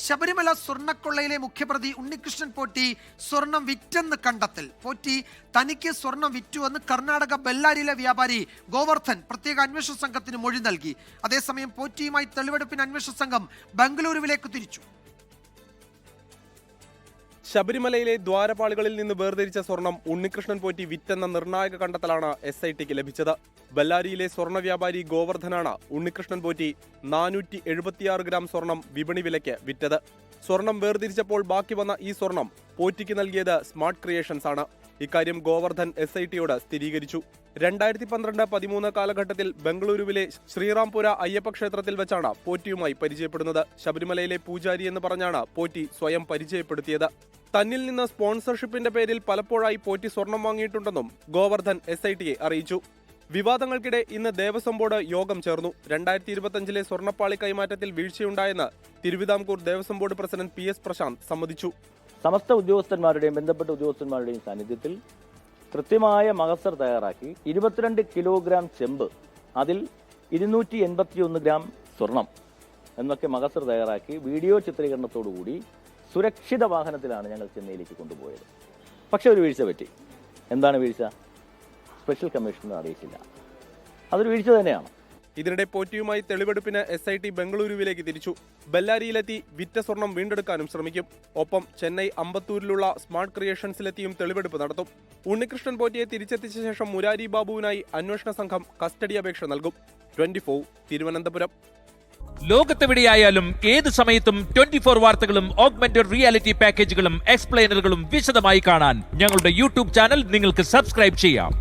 ശബരിമല സ്വർണ്ണക്കൊള്ളയിലെ മുഖ്യപ്രതി ഉണ്ണികൃഷ്ണൻ പോറ്റി സ്വർണം വിറ്റെന്ന് കണ്ടെത്തൽ. പോറ്റി തനിക്ക് സ്വർണം വിറ്റുവെന്ന് കർണാടക ബെല്ലാരിയിലെ വ്യാപാരി ഗോവർദ്ധൻ പ്രത്യേക അന്വേഷണ സംഘത്തിന് മൊഴി നൽകി. അതേസമയം പോറ്റിയുമായി തെളിവെടുപ്പിന് അന്വേഷണ സംഘം ബംഗളൂരുവിലേക്ക് തിരിച്ചു. ശബരിമലയിലെ ദ്വാരപാളികളിൽ നിന്ന് വേർതിരിച്ച സ്വർണം ഉണ്ണികൃഷ്ണൻ പോറ്റി വിറ്റെന്ന നിർണായക കണ്ടെത്തലാണ് SITക്ക് ലഭിച്ചത്. ബെല്ലാരിയിലെ സ്വർണ്ണ വ്യാപാരി ഗോവർദ്ധനാണ് ഉണ്ണികൃഷ്ണൻ പോറ്റി 476 ഗ്രാം സ്വർണം വിപണി വിലയ്ക്ക് വിറ്റത്. സ്വർണം വേർതിരിച്ചപ്പോൾ ബാക്കി വന്ന ഈ സ്വർണം പോറ്റിക്ക് നൽകിയത് സ്മാർട്ട് ക്രിയേഷൻസ് ആണ്. ഇക്കാര്യം ഗോവർദ്ധൻ SITയോട് സ്ഥിരീകരിച്ചു. 2012-13 കാലഘട്ടത്തിൽ ബംഗളൂരുവിലെ ശ്രീറാംപുര അയ്യപ്പ ക്ഷേത്രത്തിൽ വെച്ചാണ് പോറ്റിയുമായി പരിചയപ്പെടുന്നത്. ശബരിമലയിലെ പൂജാരി എന്ന് പറഞ്ഞാണ് പോറ്റി സ്വയം പരിചയപ്പെടുത്തിയത്. തന്നിൽ നിന്ന് സ്പോൺസർഷിപ്പിന്റെ പേരിൽ പലപ്പോഴായി പോറ്റി സ്വർണം വാങ്ങിയിട്ടുണ്ടെന്നും ഗോവർദ്ധൻ SITയെ അറിയിച്ചു. വിവാദങ്ങൾക്കിടെ ഇന്ന് ദേവസ്വം ബോർഡ് യോഗം ചേർന്നു. 2025-ലെ സ്വർണ്ണപ്പാളി കൈമാറ്റത്തിൽ വീഴ്ചയുണ്ടായെന്ന് Travancore Devaswom board president PS Prashanth സമ്മതിച്ചു. സമസ്ത ഉദ്യോഗസ്ഥന്മാരുടെയും ബന്ധപ്പെട്ട ഉദ്യോഗസ്ഥന്മാരുടെയും സാന്നിധ്യത്തിൽ കൃത്യമായ മഹസർ തയ്യാറാക്കി 22 കിലോഗ്രാം ചെമ്പ്, അതിൽ 281 ഗ്രാം സ്വർണം എന്നൊക്കെ മഹസർ തയ്യാറാക്കി വീഡിയോ ചിത്രീകരണത്തോടുകൂടി സുരക്ഷിത വാഹനത്തിലാണ് ഞങ്ങൾ ചെന്നൈയിലേക്ക് കൊണ്ടുപോയത്. പക്ഷെ ഒരു വീഴ്ച പറ്റി. എന്താണ് വീഴ്ച? സ്പെഷ്യൽ കമ്മീഷണർ അറിയിച്ചില്ല. അതൊരു വീഴ്ച തന്നെയാണ്. ഇതിനിടെ പോറ്റിയുമായി തെളിവെടുപ്പിന് SIT ബംഗളൂരുവിലേക്ക് തിരിച്ചു. ബെല്ലാരിയിലെത്തി വിറ്റ സ്വർണം വീണ്ടെടുക്കാനും ശ്രമിക്കും. ഒപ്പം ചെന്നൈ അമ്പത്തൂരിലുള്ള സ്മാർട്ട് ക്രിയേഷൻസിലെത്തിയും തെളിവെടുപ്പ് നടത്തും. ഉണ്ണികൃഷ്ണൻ പോറ്റിയെ തിരിച്ചെത്തിച്ച ശേഷം മുരാരി ബാബുവിനായി അന്വേഷണ സംഘം കസ്റ്റഡി അപേക്ഷ നൽകും. 24 തിരുവനന്തപുരം. ലോകത്തെവിടെയായാലും ഏത് സമയത്തും 24 വാർത്തകളും ഓഗ്മെന്റഡ് റിയാലിറ്റി പാക്കേജുകളും എക്സ്പ്ലെയിനറുകളും വിശദമായി കാണാൻ ഞങ്ങളുടെ YouTube ചാനൽ നിങ്ങൾക്ക് സബ്സ്ക്രൈബ് ചെയ്യാം.